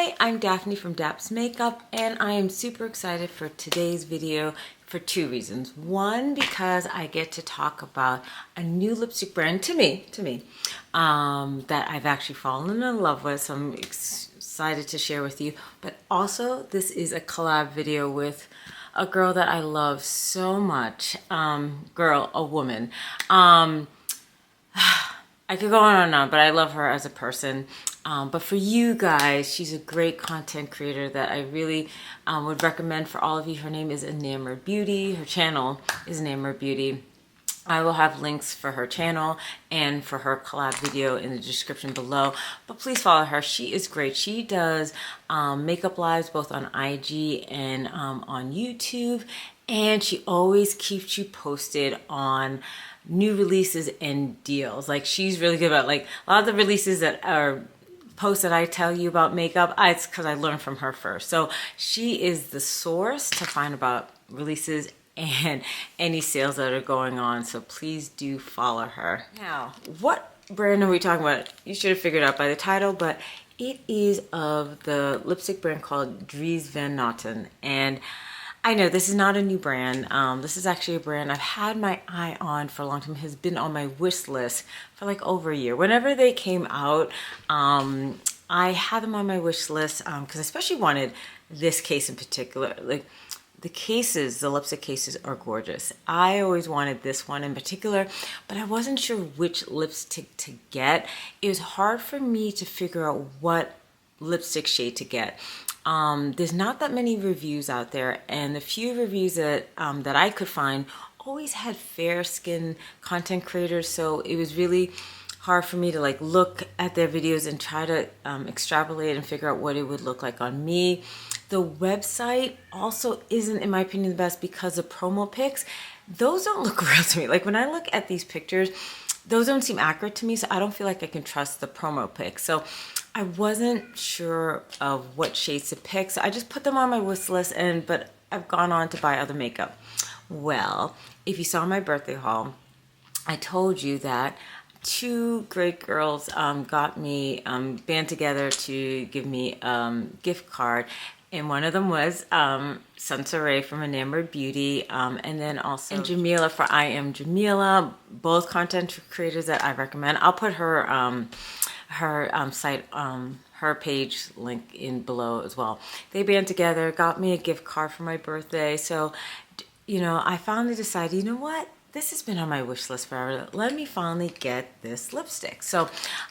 Hi, I'm Daphne from Daps Makeup, and I am super excited for today's video for two reasons. One, because I get to talk about a new lipstick brand to me, that I've actually fallen in love with, so I'm excited to share with you. But also, this is a collab video with a girl that I love so much. A woman. I could go on and on, but I love her as a person. But for you guys, she's a great content creator that I really would recommend for all of you. Her name is Enamored Beauty. Her channel is Enamored Beauty. I will have links for her channel and for her collab video in the description below. But please follow her. She is great. She does makeup lives both on IG and on YouTube. And she always keeps you posted on new releases and deals. Like, she's really good about, like, a lot of the releases that are posts that I tell you about makeup, it's because I learned from her first. So she is the source to find about releases and any sales that are going on. So please do follow her. Now, what brand are we talking about? You should have figured out by the title, but it is of the lipstick brand called Dries Van Noten. And I know this is not a new brand. This is actually a brand I've had my eye on for a long time. It has been on my wish list for like over a year. Whenever they came out, I had them on my wish list because I especially wanted this case in particular. Like, the cases, the lipstick cases are gorgeous. I always wanted this one in particular, but I wasn't sure which lipstick to get. It was hard for me to figure out what lipstick shade to get. There's not that many reviews out there, and the few reviews that I could find always had fair skin content creators, so it was really hard for me to like look at their videos and try to extrapolate and figure out what it would look like on me. The website also isn't, in my opinion, the best because the promo pics, those don't look real to me. Like, when I look at these pictures, those don't seem accurate to me, so I don't feel like I can trust the promo pics. So I wasn't sure of what shades to pick, so I just put them on my wish list, but I've gone on to buy other makeup. Well, if you saw my birthday haul, I told you that two great girls got me, band together to give me a gift card. And one of them was Sunsaray from Enamored Beauty, and then also and Jamila for I Am Jamila, both content creators that I recommend. I'll put her site, her page link in below as well. They band together, got me a gift card for my birthday. So, you know, I finally decided, you know what? This has been on my wish list forever. Let me finally get this lipstick. So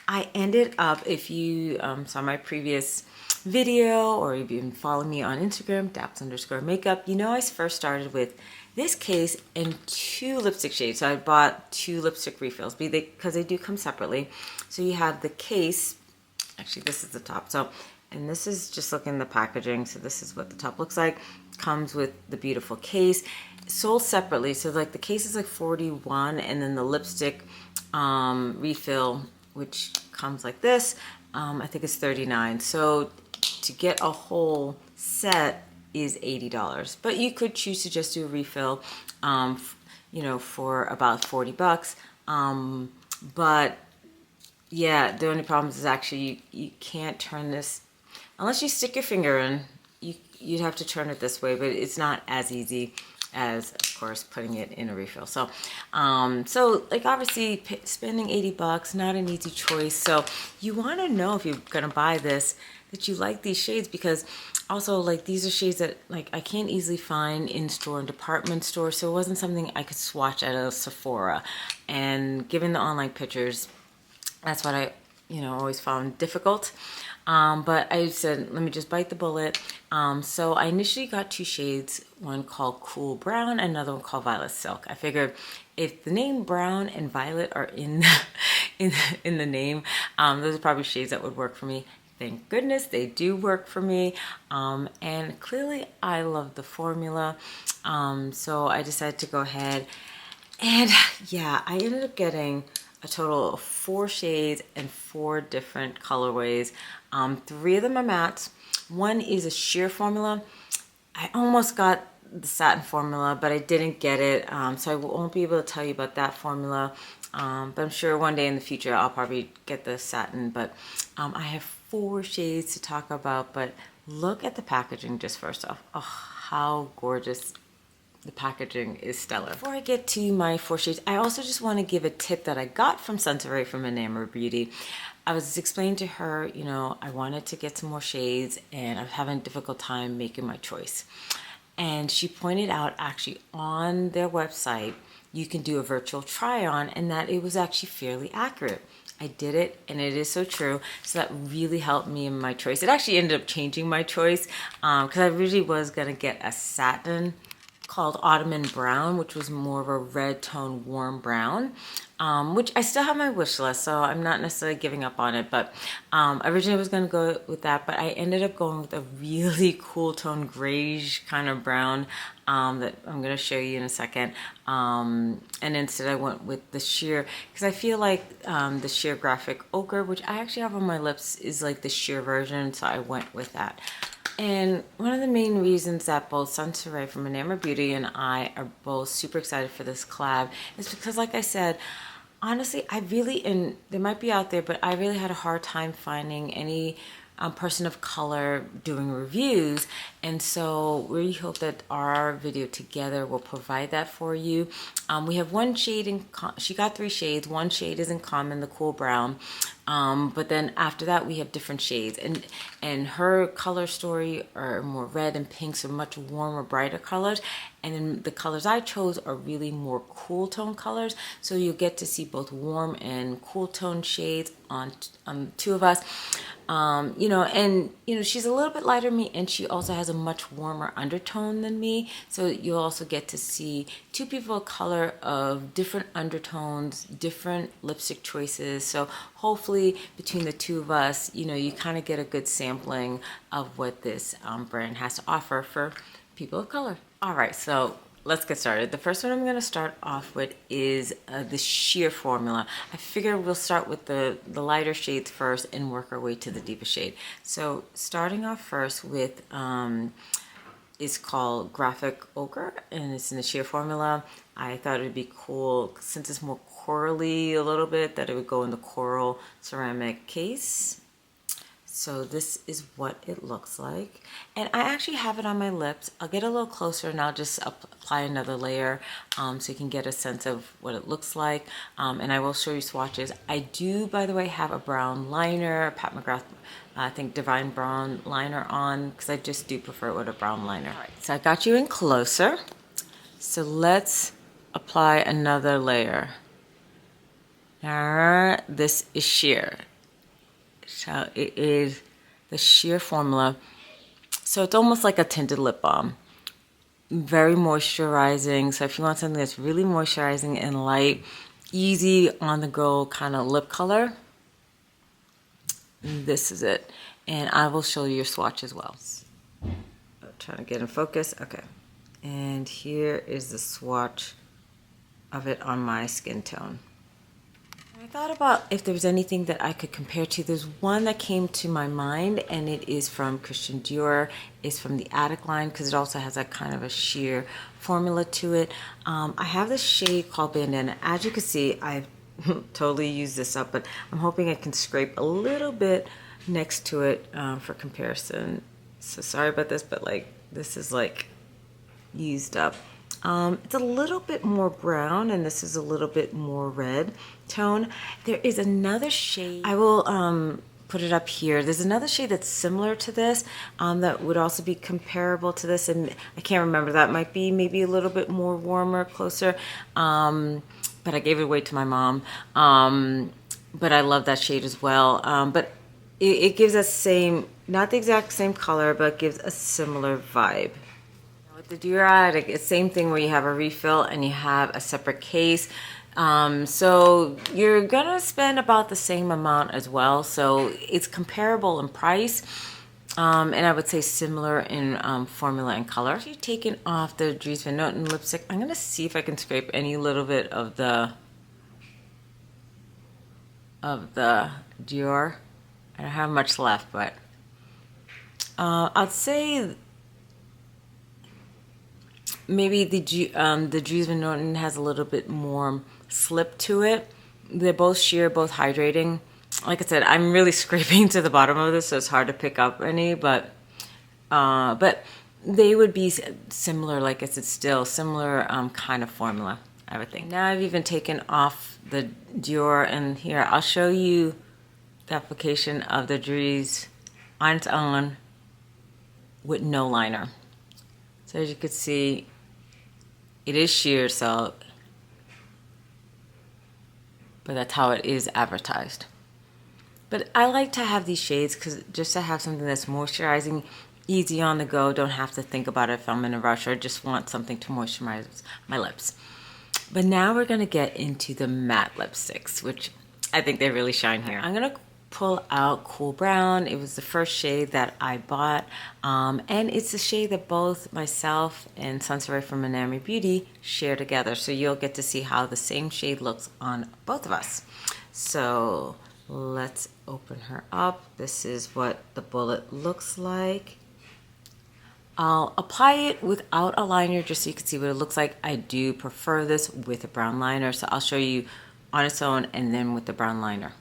I ended up, if you saw my previous video or you've been following me on Instagram, Daps_makeup, you know I first started with this case and two lipstick shades. So I bought two lipstick refills because they do come separately. So you have the case, actually this is the top. So, and this is just looking at the packaging. So this is what the top looks like. Comes with the beautiful case, sold separately. So like the case is like $41, and then the lipstick refill, which comes like this, I think it's $39. So to get a whole set is $80, but you could choose to just do a refill, you know, for about $40. But yeah, the only problem is actually you can't turn this unless you stick your finger in. You'd have to turn it this way, but it's not as easy as, of course, putting it in a refill. So, so like obviously spending $80, not an easy choice. So you want to know if you're gonna buy this that you like these shades, because also like these are shades that like I can't easily find in store and department stores. So it wasn't something I could swatch at a Sephora. And given the online pictures, that's what I, you know, always found difficult. But I said, let me just bite the bullet. So I initially got two shades, one called Cool Brown, and another one called Violet Silk. I figured if the name Brown and Violet are in the name, those are probably shades that would work for me. Thank goodness they do work for me. And clearly I love the formula. So I decided to go ahead and yeah, I ended up getting a total of 4 shades and 4 different colorways. 3 of them are mattes. One is a sheer formula. I almost got the satin formula, but I didn't get it. So I won't be able to tell you about that formula. But I'm sure one day in the future I'll probably get the satin. But I have 4 shades to talk about, but look at the packaging just first off. Oh, how gorgeous. The packaging is stellar. Before I get to my 4 shades, I also just want to give a tip that I got from Suntory from Enamored Beauty. I was explaining to her, you know, I wanted to get some more shades and I was having a difficult time making my choice. And she pointed out actually on their website, you can do a virtual try on and that it was actually fairly accurate. I did it and it is so true. So that really helped me in my choice. It actually ended up changing my choice because I really was going to get a satin called Ottoman Brown, which was more of a red tone warm brown, which I still have my wish list, so I'm not necessarily giving up on it, but originally I was going to go with that, but I ended up going with a really cool tone grayish kind of brown that I'm going to show you in a second, and instead I went with the sheer, because I feel like the sheer graphic ochre, which I actually have on my lips, is like the sheer version, so I went with that. And one of the main reasons that both Suntory from Enamored Beauty and I are both super excited for this collab is because, like I said, honestly, I really, and they might be out there, but I really had a hard time finding any person of color doing reviews, and so we hope that our video together will provide that for you. We have one shade in, she got 3 shades, one shade is in common, the cool brown, but then after that we have different shades, and her color story are more red and pinks are much warmer, brighter colors, and then the colors I chose are really more cool tone colors, so you'll get to see both warm and cool tone shades on 2 of us. You know, and you know, she's a little bit lighter than me, and she also has a much warmer undertone than me, so you'll also get to see 2 people of color of different undertones, different lipstick choices. So hopefully between the 2 of us, you know, you kind of get a good sampling of what this brand has to offer for people of color. All right, so let's get started. The first one I'm going to start off with is the sheer formula. I figure we'll start with the lighter shades first and work our way to the deeper shade. So starting off first with is called Graphic Ochre, and it's in the sheer formula. I thought it would be cool, since it's more corally a little bit, that it would go in the coral ceramic case. So this is what it looks like, and I actually have it on my lips. I'll get a little closer and I'll just apply another layer so you can get a sense of what it looks like, and I will show you swatches. I do, by the way, have a brown liner, a Pat McGrath, I think Divine Brown liner on, because I just do prefer it with a brown liner. All right, so I got you in closer, so let's apply another layer. This is sheer. So it is the sheer formula. So it's almost like a tinted lip balm. Very moisturizing. So if you want something that's really moisturizing and light, easy on the go kind of lip color, this is it. And I will show you your swatch as well. I'm trying to get in focus. Okay. And here is the swatch of it on my skin tone. I thought about if there was anything that I could compare to. There's one that came to my mind, and it is from Christian Dior. It's from the Attic line, because it also has that kind of a sheer formula to it. I have this shade called Bandana. As you can see, I've totally used this up, but I'm hoping I can scrape a little bit next to it for comparison. So sorry about this, but like this is like used up. It's a little bit more brown, and this is a little bit more red tone. There is another shade. I will put it up here. There's another shade that's similar to this that would also be comparable to this, and I can't remember. That might be maybe a little bit more warmer, closer. But I gave it away to my mom. But I love that shade as well. But it gives us same, not the exact same color, but gives a similar vibe. With the Dior Attic, it's the same thing where you have a refill and you have a separate case. So you're gonna spend about the same amount as well. So it's comparable in price, and I would say similar in formula and color. After you've taken off the Dries Van Noten lipstick, I'm gonna see if I can scrape any little bit of the Dior. I don't have much left, but I'd say maybe the Dries Van Noten has a little bit more slip to it. They're both sheer, both hydrating. like I said, I'm really scraping to the bottom of this, so it's hard to pick up any, but they would be similar, like I said, still similar kind of formula, I would think. Now I've even taken off the Dior, and here I'll show you the application of the Dries on its own with no liner. So as you can see, it is sheer, so, but that's how it is advertised. But I like to have these shades because just to have something that's moisturizing, easy on the go, don't have to think about it if I'm in a rush or just want something to moisturize my lips. But now we're gonna get into the matte lipsticks, which I think they really shine here. I'm gonna pull out Cool Brown. It was the first shade that I bought, and it's a shade that both myself and Sunsaray from Enamored Beauty share together. So you'll get to see how the same shade looks on both of us. So let's open her up. This is what the bullet looks like. I'll apply it without a liner just so you can see what it looks like. I do prefer this with a brown liner, so I'll show you on its own and then with the brown liner.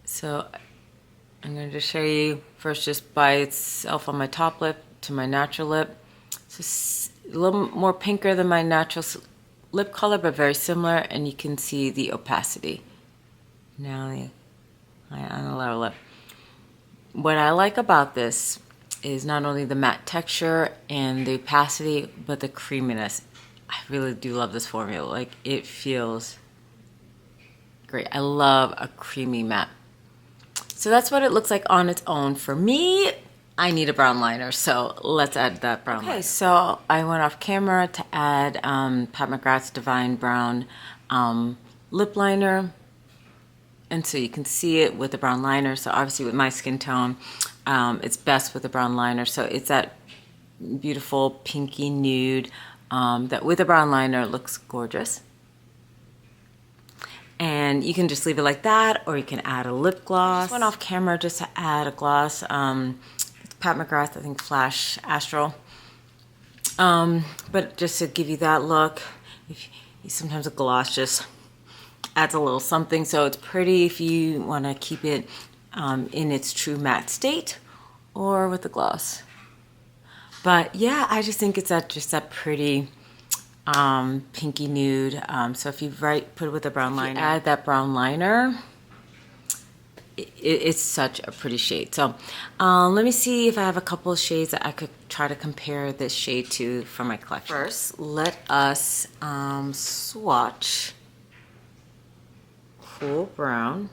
So I'm going to just show you first just by itself on my top lip to my natural lip. It's a little more pinker than my natural lip color, but very similar, and you can see the opacity. Now on the lower lip. What I like about this is not only the matte texture and the opacity, but the creaminess. I really do love this formula. Like, it feels great. I love a creamy matte. So that's what it looks like on its own. For me, I need a brown liner, so let's add that brown liner. Okay, so I went off camera to add Pat McGrath's Divine Brown lip liner. And so you can see it with the brown liner. So obviously with my skin tone, it's best with the brown liner. So it's that beautiful pinky nude that with a brown liner looks gorgeous. And you can just leave it like that, or you can add a lip gloss. I just went off camera just to add a gloss. It's Pat McGrath, I think Flash Astral. But just to give you that look, sometimes a gloss just adds a little something, so it's pretty if you want to keep it in its true matte state or with the gloss. But yeah, I just think it's just that pretty pinky nude. So if you put it with a brown liner, add that brown liner, it's such a pretty shade. So let me see if I have a couple of shades that I could try to compare this shade to for my collection. First, let us swatch Cool Brown.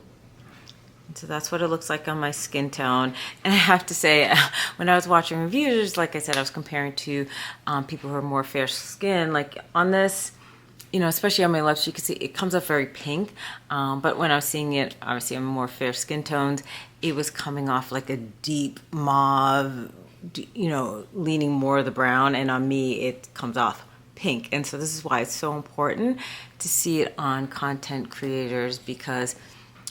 So that's what it looks like on my skin tone. And I have to say, when I was watching reviews, like I said, I was comparing to people who are more fair skin. Like on this, you know, especially on my lips, you can see it comes up very pink. But when I was seeing it, obviously on more fair skin tones, it was coming off like a deep mauve, you know, leaning more of the brown. And on me, it comes off pink. And so this is why it's so important to see it on content creators, because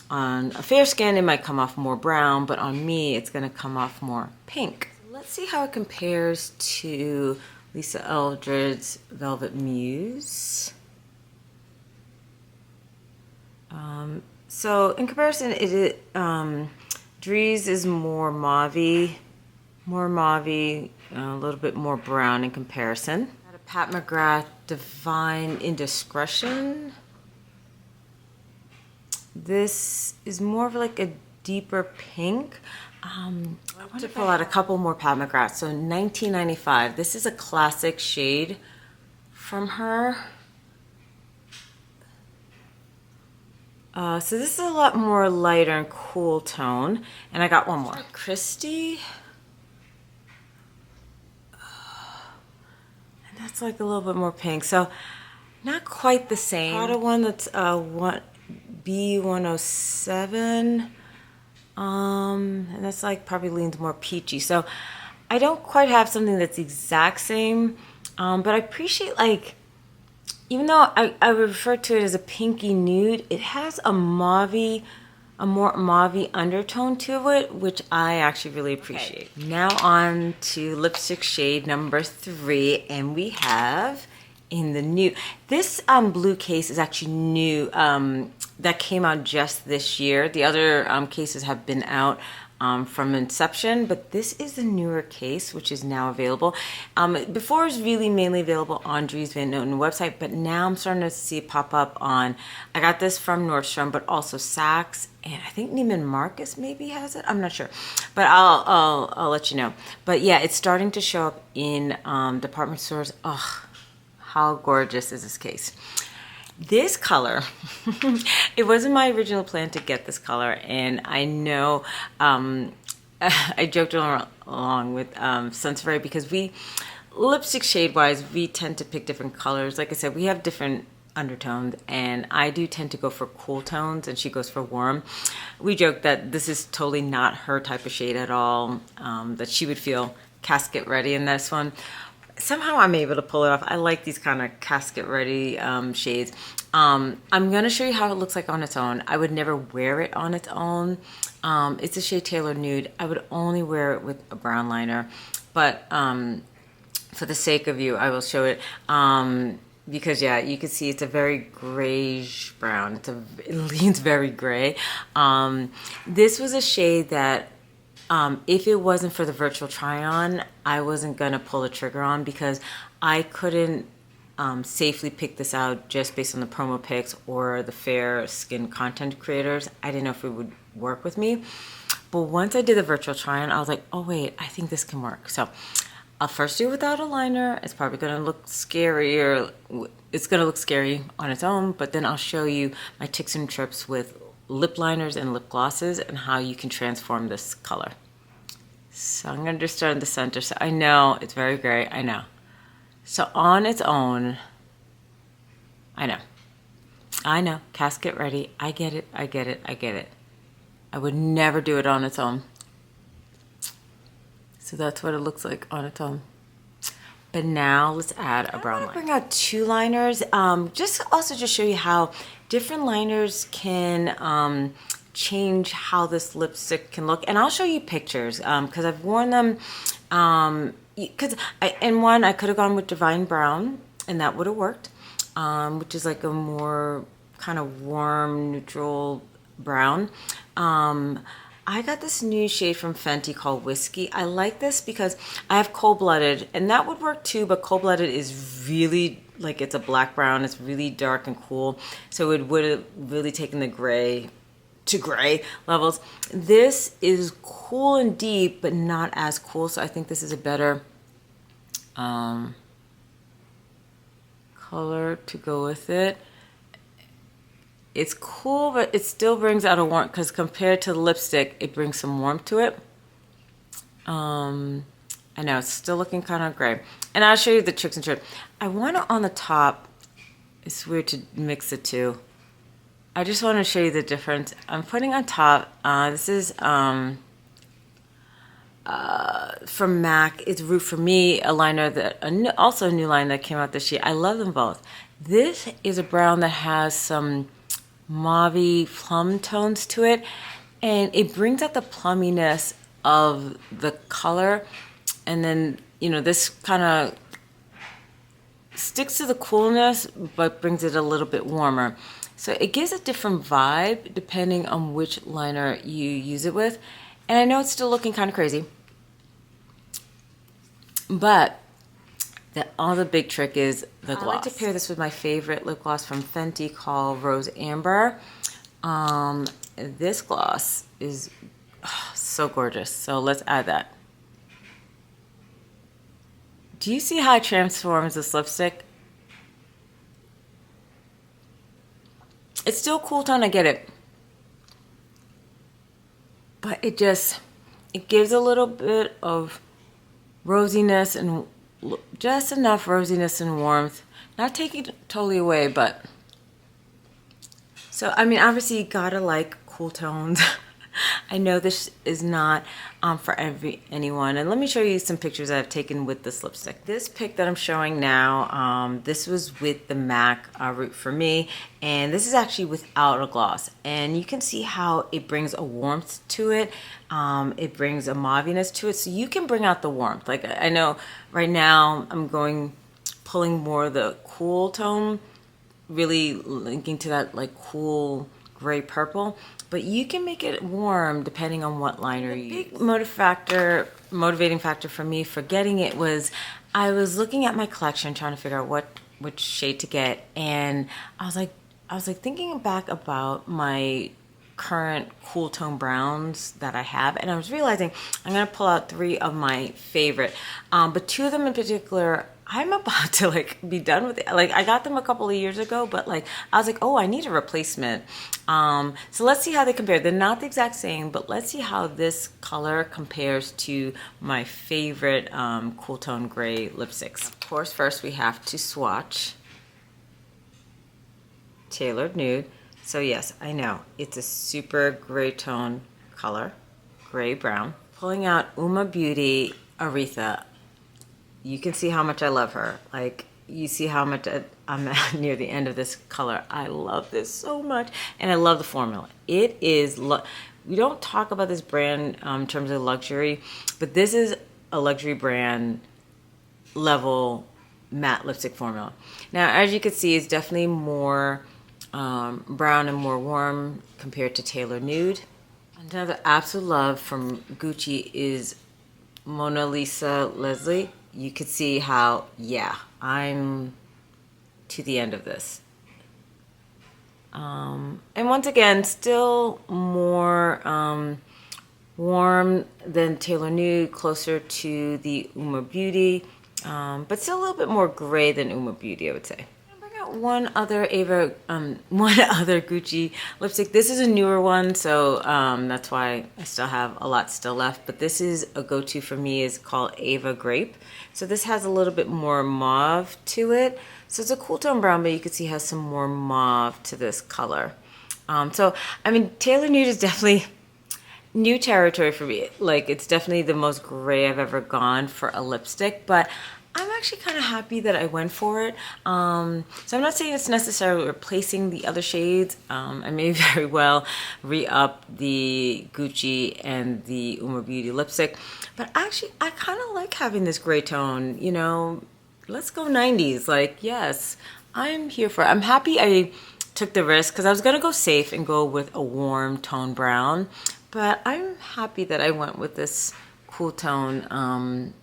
on a fair skin, it might come off more brown, but on me, it's gonna come off more pink. Let's see how it compares to Lisa Eldred's Velvet Muse. So in comparison, Dries is more mauvey, a little bit more brown in comparison. Pat McGrath Divine Indiscretion. This is more of like a deeper pink. I want to pull out a couple more Pat McGrath. So 1995. This is a classic shade from her. So this is a lot more lighter and cool tone. And I got one more. Christie. And that's like a little bit more pink. So not quite the same. I got a one that's B107, and that's like probably leans more peachy. So I don't quite have something that's the exact same, but I appreciate, like, even though I refer to it as a pinky nude, it has a more mauvey undertone to it, which I actually really appreciate. Okay. Now on to lipstick shade number 3, and we have in the nude. This blue case is actually new. That came out just this year. The other cases have been out from inception, but this is the newer case, which is now available. Before it was really mainly available on Dries Van Noten website, but now I'm starting to see it pop up on, I got this from Nordstrom, but also Saks, and I think Neiman Marcus maybe has it. I'm not sure, but I'll let you know. But yeah, it's starting to show up in department stores. Oh, how gorgeous is this case? This color, it wasn't my original plan to get this color, and I know I joked along with Sunspray because lipstick shade wise, we tend to pick different colors. Like I said, we have different undertones, and I do tend to go for cool tones, and she goes for warm. We joke that this is totally not her type of shade at all, that she would feel casket ready in this one. Somehow I'm able to pull it off. I like these kind of casket ready shades. I'm going to show you how it looks like on its own. I would never wear it on its own. It's a shade Tailor Nude. I would only wear it with a brown liner. But for the sake of you, I will show it. Because yeah, you can see it's a very grayish brown. It leans very gray. This was a shade that if it wasn't for the virtual try-on, I wasn't gonna pull the trigger on because I couldn't safely pick this out just based on the promo pics or the fair skin content creators. I didn't know if it would work with me. But once I did the virtual try-on, I was like, oh wait, I think this can work. So I'll first do it without a liner. It's probably gonna look scary, or it's gonna look scary on its own, but then I'll show you my tips and trips with lip liners and lip glosses and how you can transform this color. So I'm going to just start in the center. So I know it's very gray. I know. So on its own, I know, casket ready. I get it. I get it. I get it. I would never do it on its own. So that's what it looks like on its own. But now let's add a brown liner. I'm going to bring out two liners. Just show you how different liners can change how this lipstick can look. And I'll show you pictures because I've worn them. Because in one, I could have gone with Divine Brown and that would have worked, which is like a more kind of warm, neutral brown. I got this new shade from Fenty called Whiskey. I like this because I have cold-blooded, and that would work too, but cold-blooded is really, like it's a black brown. It's really dark and cool. So it would have really taken the gray to gray levels. This is cool and deep, but not as cool. So I think this is a better color to go with it. It's cool, but it still brings out a warmth because compared to the lipstick, it brings some warmth to it. I know it's still looking kind of gray. And I'll show you the tricks and trips. I want it on the top. It's weird to mix the two. I just want to show you the difference. I'm putting on top. This is from MAC. It's Root For Me, a liner that also a new line that came out this year. I love them both. This is a brown that has some mauve plum tones to it, and it brings out the plumminess of the color, and then this kind of sticks to the coolness but brings it a little bit warmer, so it gives a different vibe depending on which liner you use it with. And I know it's still looking kind of crazy, but all the big trick is the gloss. I like to pair this with my favorite lip gloss from Fenty called Rose Amber. This gloss is so gorgeous. So let's add that. Do you see how it transforms this lipstick? It's still cool tone, I get it. But it gives a little bit of rosiness and just enough rosiness and warmth, not taking it totally away, but so I mean, obviously you gotta like cool tones. I know this is not for anyone, and let me show you some pictures that I've taken with this lipstick. This pic that I'm showing now, this was with the MAC Root For Me, and this is actually without a gloss, and you can see how it brings a warmth to it. It brings a mauviness to it, so you can bring out the warmth. Like I know right now I'm going pulling more of the cool tone, really linking to that like cool gray purple. But you can make it warm depending on what liner you use. The big motivating factor for me for getting it was I was looking at my collection trying to figure out which shade to get, and I was like thinking back about my current cool tone browns that I have, and I was realizing I'm gonna pull out 3 of my favorite, but 2 of them in particular I'm about to like be done with it. Like I got them a couple of years ago, but like I was like, oh, I need a replacement. So let's see how they compare. They're not the exact same, but let's see how this color compares to my favorite cool tone gray lipsticks. Of course, first we have to swatch Tailored Nude. So yes, I know it's a super gray tone color, gray brown. Pulling out Uma Beauty Aretha. You can see how much I love her. Like, you see how much I'm near the end of this color. I love this so much, and I love the formula. It is, we don't talk about this brand in terms of luxury, but this is a luxury brand level matte lipstick formula. Now, as you can see, it's definitely more brown and more warm compared to Tailored Nude. Another absolute love from Gucci is Mona Lisa Leslie. You could see how, yeah, I'm to the end of this. And once again, still more warm than Tailored Nude, closer to the Uma Beauty, but still a little bit more gray than Uma Beauty, I would say. One other Gucci lipstick. This is a newer one, so that's why I still have a lot still left. But this is a go-to for me. Is called Ava Grape. So this has a little bit more mauve to it. So it's a cool tone brown, but you can see it has some more mauve to this color. So I mean, Tailored Nude is definitely new territory for me. Like, it's definitely the most gray I've ever gone for a lipstick, but I'm actually kind of happy that I went for it. So I'm not saying it's necessarily replacing the other shades. I may very well re-up the Gucci and the Uma Beauty lipstick. But actually, I kind of like having this gray tone, you know. Let's go 90s. Like, yes, I'm here for it. I'm happy I took the risk because I was going to go safe and go with a warm tone brown. But I'm happy that I went with this cool tone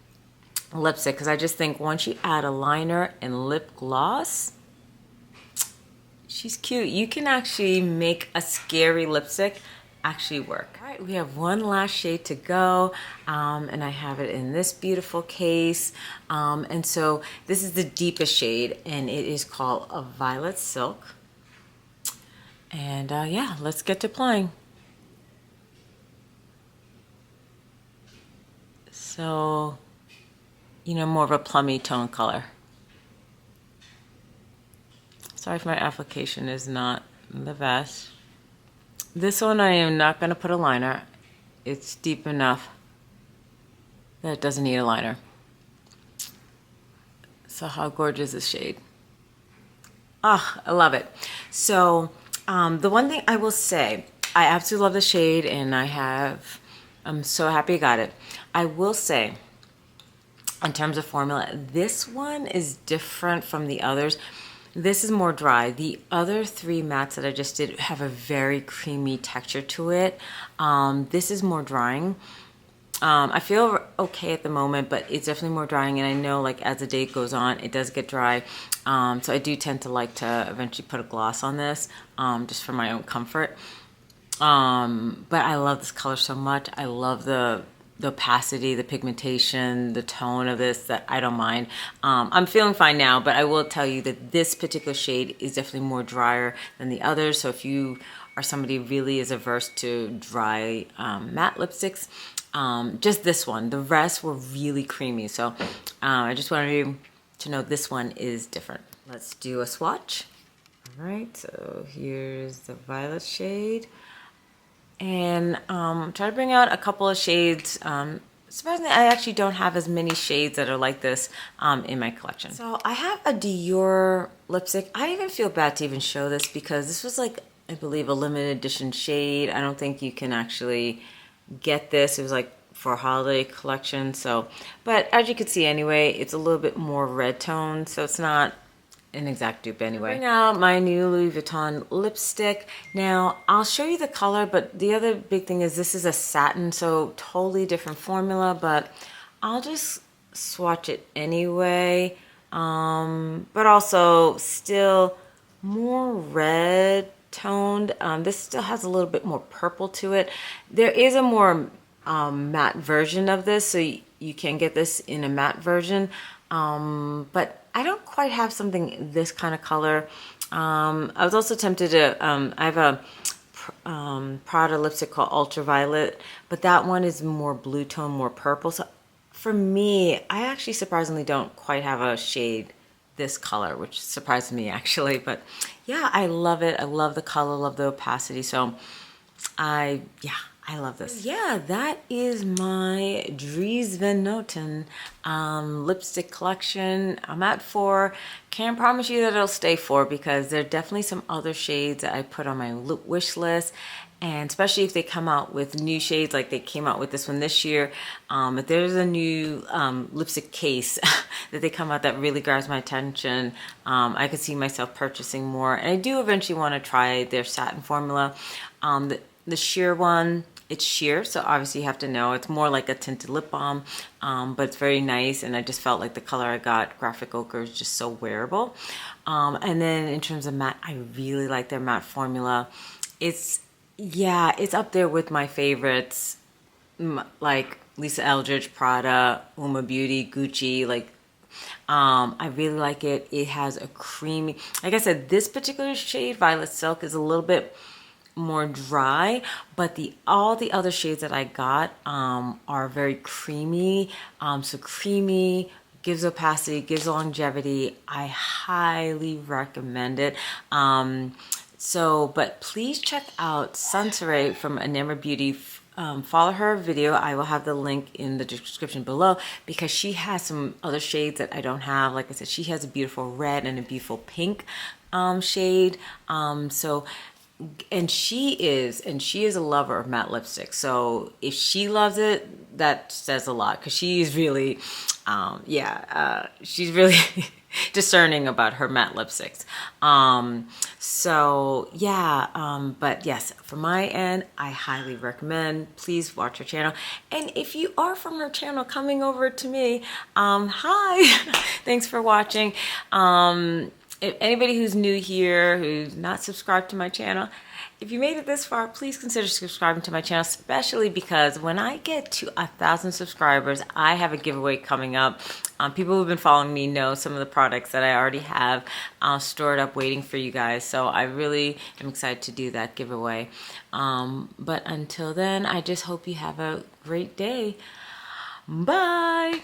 lipstick, because I just think once you add a liner and lip gloss, she's cute. You can actually make a scary lipstick actually work. All right, we have one last shade to go, and I have it in this beautiful case. And so this is the deepest shade, and it is called a Violet Silk. And yeah, let's get to applying. So, you know, more of a plummy tone color. Sorry if my application is not the best. This one I am not going to put a liner. It's deep enough that it doesn't need a liner. So how gorgeous is this shade. Ah, I love it. So the one thing I will say, I absolutely love the shade, and I'm so happy I got it. I will say, in terms of formula, this one is different from the others. This is more dry. The other 3 mattes that I just did have a very creamy texture to it. This is more drying. I feel okay at the moment, but it's definitely more drying, and I know like as the day goes on, it does get dry. So I do tend to like to eventually put a gloss on this, just for my own comfort. But I love this color so much. I love the opacity, the pigmentation, the tone of this, that I don't mind. I'm feeling fine now, but I will tell you that this particular shade is definitely more drier than the others. So if you are somebody who really is averse to dry matte lipsticks, just this one. The rest were really creamy. So I just wanted you to know this one is different. Let's do a swatch. All right, so here's the violet shade. And try to bring out a couple of shades. Surprisingly, I actually don't have as many shades that are like this in my collection. So I have a Dior lipstick. I even feel bad to even show this because this was like, I believe, a limited edition shade. I don't think you can actually get this. It was like for holiday collection. So, but as you can see anyway, it's a little bit more red tone, so it's not an exact dupe anyway. Bring out my new Louis Vuitton lipstick. Now, I'll show you the color, but the other big thing is this is a satin, so totally different formula, but I'll just swatch it anyway. But also still more red toned. This still has a little bit more purple to it. There is a more matte version of this, so you can get this in a matte version, but I don't quite have something this kind of color. I was also tempted to, I have a Prada lipstick called Ultraviolet, but that one is more blue tone, more purple. So for me, I actually surprisingly don't quite have a shade this color, which surprised me actually. But yeah, I love it. I love the color, love the opacity. So I love this. Yeah, that is my Dries Van Noten lipstick collection. I'm at 4. Can't promise you that it'll stay 4 because there are definitely some other shades that I put on my wish list. And especially if they come out with new shades, like they came out with this one this year. If there's a new lipstick case that they come out that really grabs my attention, I could see myself purchasing more. And I do eventually want to try their satin formula. The sheer one, it's sheer, so obviously you have to know it's more like a tinted lip balm, but it's very nice, and I just felt like the color I got, Graphic Ochre, is just so wearable. And then in terms of matte, I really like their matte formula. It's up there with my favorites, like Lisa Eldridge, Prada, Uma Beauty, Gucci. Like, I really like it. It has a creamy, like I said, this particular shade, Violet Silk, is a little bit more dry, but all the other shades that I got are very creamy. So creamy, gives opacity, gives longevity. I highly recommend it. But please check out Sunsaray from Enamored Beauty. Follow her video. I will have the link in the description below because she has some other shades that I don't have. Like I said, she has a beautiful red and a beautiful pink shade. And she is a lover of matte lipstick. So if she loves it, that says a lot because she's really, she's really discerning about her matte lipsticks. But yes, from my end, I highly recommend. Please watch her channel. And if you are from her channel coming over to me, hi, thanks for watching. If anybody who's new here, who's not subscribed to my channel, if you made it this far, please consider subscribing to my channel, especially because when I get to 1,000 subscribers, I have a giveaway coming up. People who've been following me know some of the products that I already have stored up waiting for you guys. So I really am excited to do that giveaway. But until then, I just hope you have a great day. Bye.